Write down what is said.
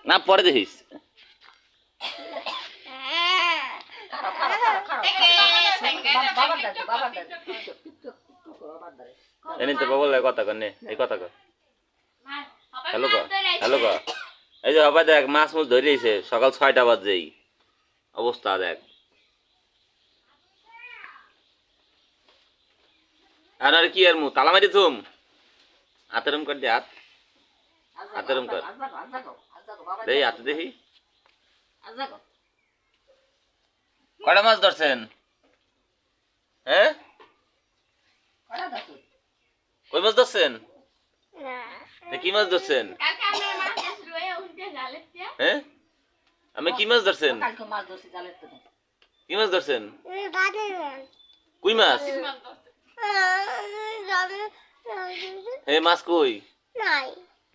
না পরে দেখিস এনে তো বাবল কথা কর নে এই কথা কর হ্যালো কর হ্যালো কর এই যে বাবা দেখ মাছ মুছ ধরিয়েছে সকাল 6টা বাজেই অবস্থা দেখ আর কি আর মু তালা মারি তুম হাতেরম কর দে হাতেরম কর দেই হাতে দেখি কয়টা মাছ ধরছেন হ্যাঁ কই মাছ ধরছেন কি মাছ ধরছেন হ্যাঁ আমি কি মাছ ধরছেন কি মাছ ধরছেন কই মাছ এ মাছ কই